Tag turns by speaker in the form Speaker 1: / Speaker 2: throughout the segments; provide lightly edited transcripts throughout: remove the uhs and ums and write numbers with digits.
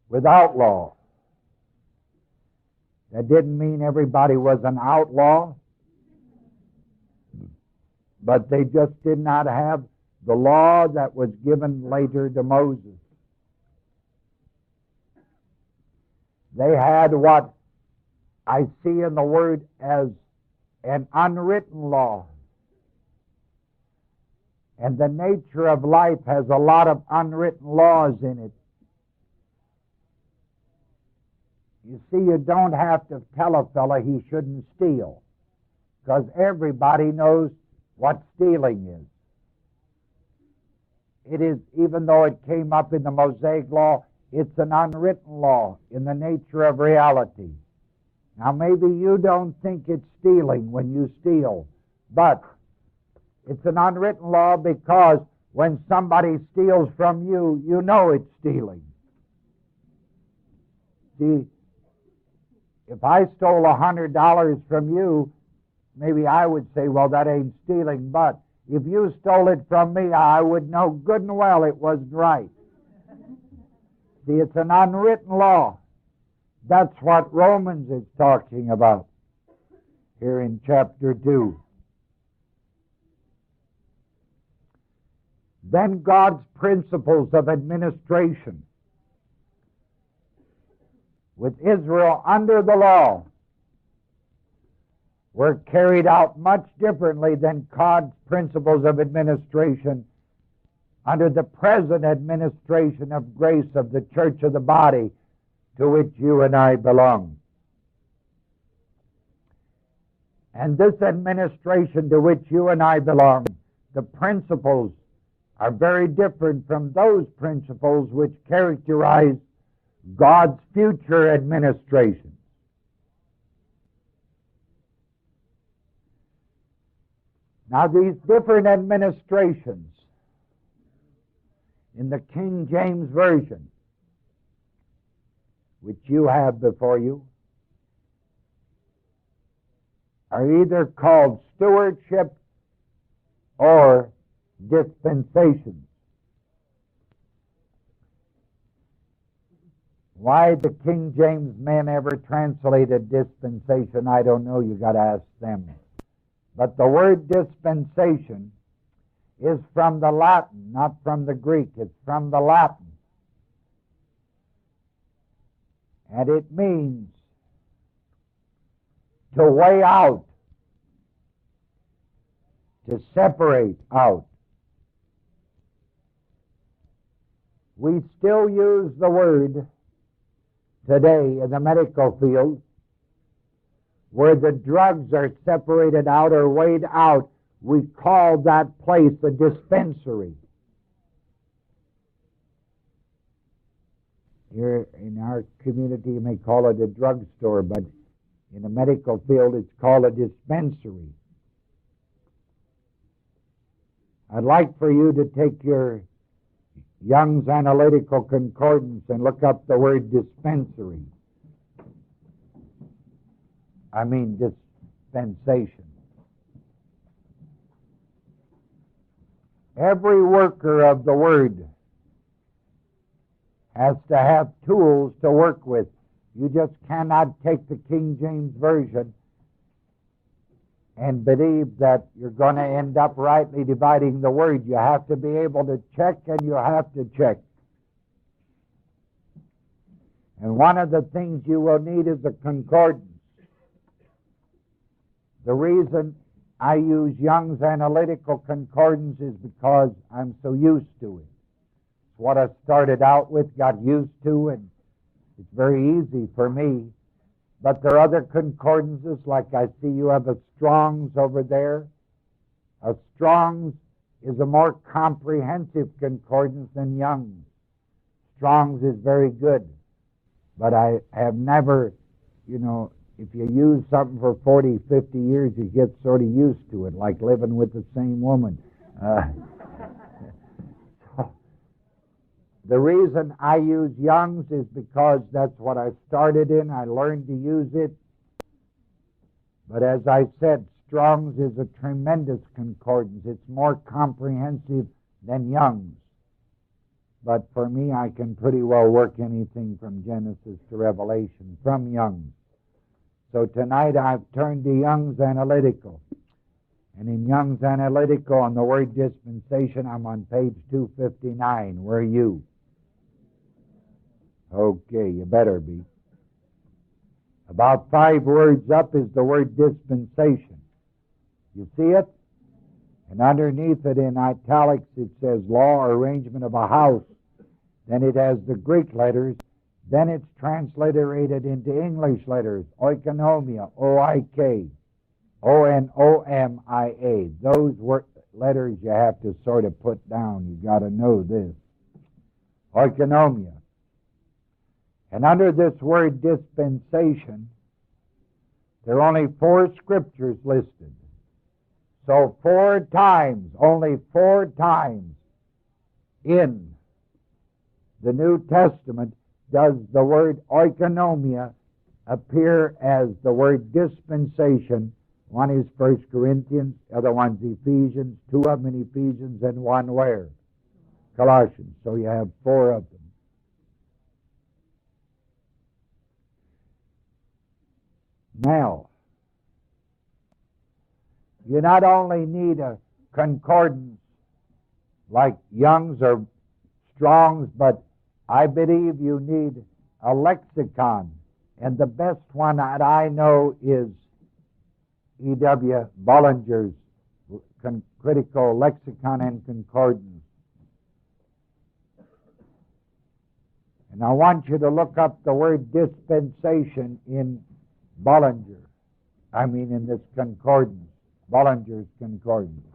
Speaker 1: without law. That didn't mean everybody was an outlaw, but they just did not have the law that was given later to Moses. They had what I see in the Word as an unwritten law. And the nature of life has a lot of unwritten laws in it. You see, you don't have to tell a fellow he shouldn't steal, because everybody knows what stealing is. It is, even though it came up in the Mosaic law, it's an unwritten law in the nature of reality. Now, maybe you don't think it's stealing when you steal, but it's an unwritten law because when somebody steals from you, you know it's stealing. See, if I stole $100 from you, maybe I would say, well, that ain't stealing, but if you stole it from me, I would know good and well it wasn't right. See, it's an unwritten law. That's what Romans is talking about here in chapter 2. Then God's principles of administration with Israel under the law were carried out much differently than God's principles of administration under the present administration of grace of the church of the body to which you and I belong. And this administration to which you and I belong, the principles are very different from those principles which characterize God's future administration. Now, these different administrations in the King James Version, which you have before you, are either called stewardship or dispensations. Why the King James men ever translated dispensation, I don't know. You got to ask them. But the word dispensation is from the Latin, not from the Greek. It's from the Latin. And it means to weigh out, to separate out. We still use the word today in the medical field where the drugs are separated out or weighed out. We call that place a dispensary. Here in our community you may call it a drugstore, but in the medical field it's called a dispensary. I'd like for you to take your Young's Analytical Concordance and look up the word dispensary. I mean dispensation. Every worker of the Word has to have tools to work with. You just cannot take the King James Version and believe that you're going to end up rightly dividing the Word. You have to be able to check, and you have to check. And one of the things you will need is a concordance. The reason I use Young's Analytical Concordance is because I'm so used to it. It's what I started out with, got used to, and it's very easy for me. But there are other concordances, like I see you have a Strong's over there. A Strong's is a more comprehensive concordance than Young's. Strong's is very good. But I have never, if you use something for 40, 50 years, you get sort of used to it, like living with the same woman. The reason I use Young's is because that's what I started in. I learned to use it. But as I said, Strong's is a tremendous concordance. It's more comprehensive than Young's. but for me, I can pretty well work anything from Genesis to Revelation, from Young's. So tonight I've turned to Young's Analytical. And in Young's Analytical, on the word dispensation, I'm on page 259. Where are you? Okay, you better be. About 5 words up is the word dispensation. You see it? And underneath it in italics it says law or arrangement of a house. Then it has the Greek letters. Then it's transliterated into English letters. Oikonomia, O-I-K, O-N-O-M-I-A. Those letters you have to sort of put down. You got to know this. Oikonomia. And under this word dispensation, there are only 4 scriptures listed. So 4 times, only 4 times in the New Testament does the word oikonomia appear as the word dispensation. One is 1 Corinthians, the other one's Ephesians, 2 of them in Ephesians, and 1 where? Colossians. So you have 4 of them. Now, you not only need a concordance like Young's or Strong's, but I believe you need a lexicon. And the best one that I know is E.W. Bollinger's Critical Lexicon and Concordance. And I want you to look up the word dispensation in in this concordance, Bollinger's concordance.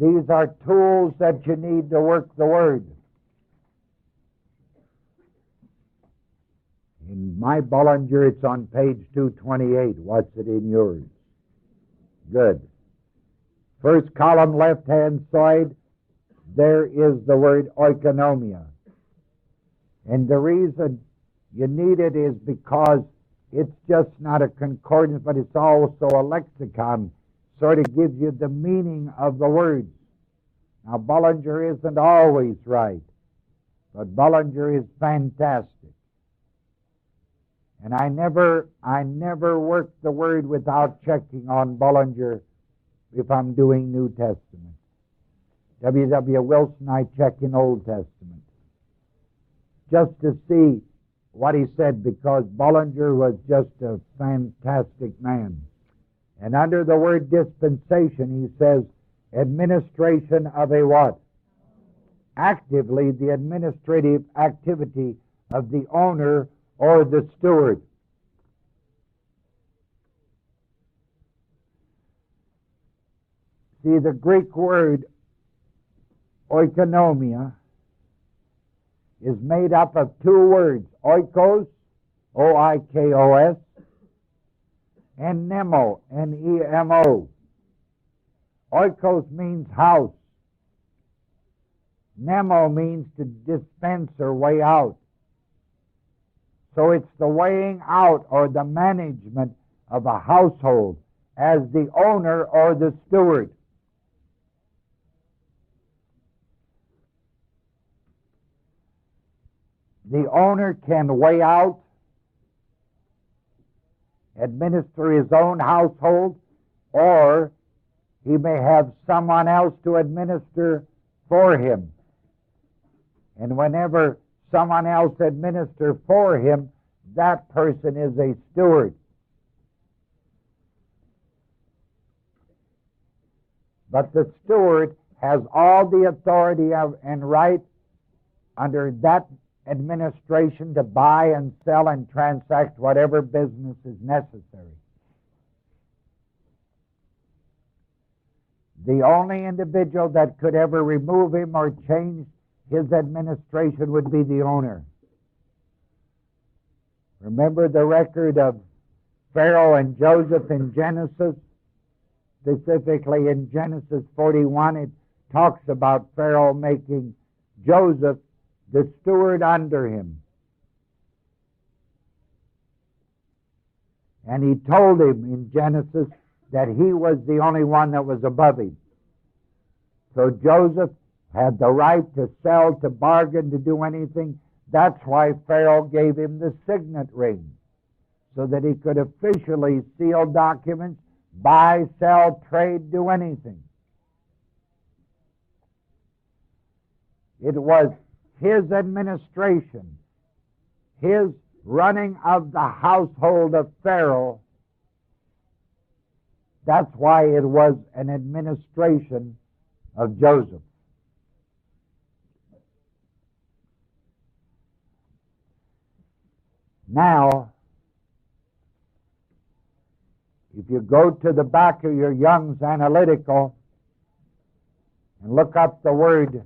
Speaker 1: These are tools that you need to work the word. In my Bollinger, it's on page 228. What's it in yours? Good. First column, left-hand side, there is the word oikonomia. And the reason you need it is because it's just not a concordance, but it's also a lexicon. Sort of gives you the meaning of the words. Now, Bollinger isn't always right, but Bollinger is fantastic. And I never work the word without checking on Bollinger if I'm doing New Testament. W.W. Wilson, I check in Old Testament, just to see what he said, because Bollinger was just a fantastic man. And under the word dispensation, he says, administration of a what? Actively, the administrative activity of the owner or the steward. See, the Greek word oikonomia is made up of 2 words, oikos, O-I-K-O-S, and nemo, N-E-M-O. Oikos means house. Nemo means to dispense or weigh out. So it's the weighing out or the management of a household as the owner or the steward. The owner can weigh out, administer his own household, or he may have someone else to administer for him. And whenever someone else administers for him, that person is a steward. But the steward has all the authority and right under that administration to buy and sell and transact whatever business is necessary. The only individual that could ever remove him or change his administration would be the owner. Remember the record of Pharaoh and Joseph in Genesis? Specifically in Genesis 41, it talks about Pharaoh making Joseph the steward under him. And he told him in Genesis that he was the only one that was above him. So Joseph had the right to sell, to bargain, to do anything. That's why Pharaoh gave him the signet ring, so that he could officially seal documents, buy, sell, trade, do anything. It was his administration, his running of the household of Pharaoh. That's why it was an administration of Joseph. Now, if you go to the back of your Young's Analytical and look up the word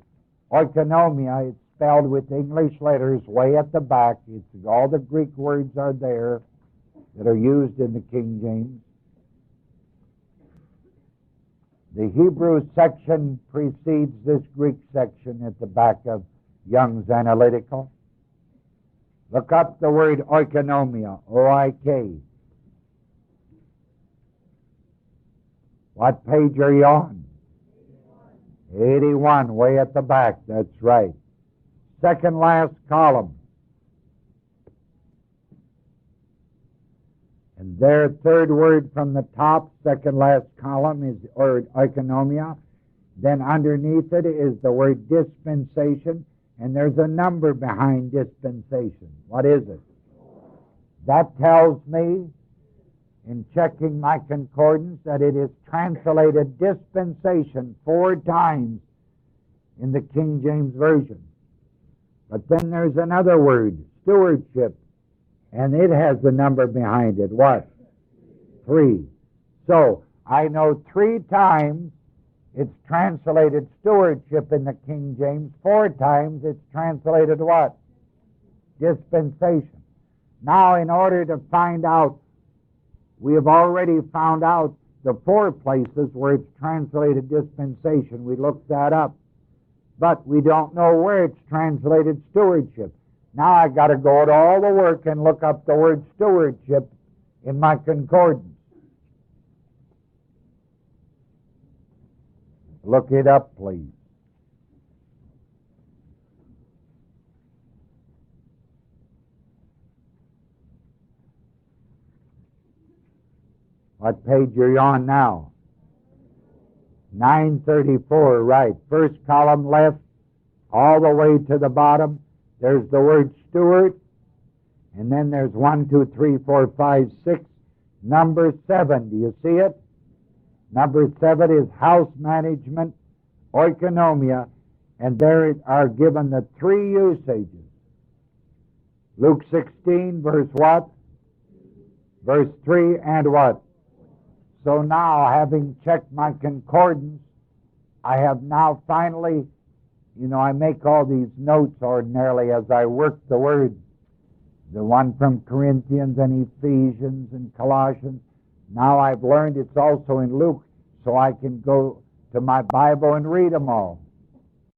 Speaker 1: oikonomia, it's spelled with English letters way at the back. All the Greek words are there that are used in the King James. The Hebrew section precedes this Greek section at the back of Young's Analytical. Look up the word oikonomia, O-I-K. What page are you on? 81, way at the back, that's right. Second last column. And their third word from the top, second last column, is the word oikonomia. Then underneath it is the word dispensation, and there's a number behind dispensation. What is it? That tells me, in checking my concordance, that it is translated dispensation 4 times in the King James Version. But then there's another word, stewardship, and it has a number behind it. What? 3. So I know 3 times it's translated stewardship in the King James. 4 times it's translated what? Dispensation. Now, in order to find out, we have already found out the 4 places where it's translated dispensation. We looked that up. But we don't know where it's translated stewardship. Now I've got to go to all the work and look up the word stewardship in my concordance. Look it up, please. What page are you on now? 934, right. First column left, all the way to the bottom. There's the word steward, and then there's 1, 2, 3, 4, 5, 6. Number 7, do you see it? Number 7 is house management, oikonomia, and there are given the 3 usages. Luke 16, verse what? Verse 3 and what? So now, having checked my concordance, I have now finally, I make all these notes ordinarily as I work the words. The one from Corinthians and Ephesians and Colossians. Now I've learned it's also in Luke, so I can go to my Bible and read them all.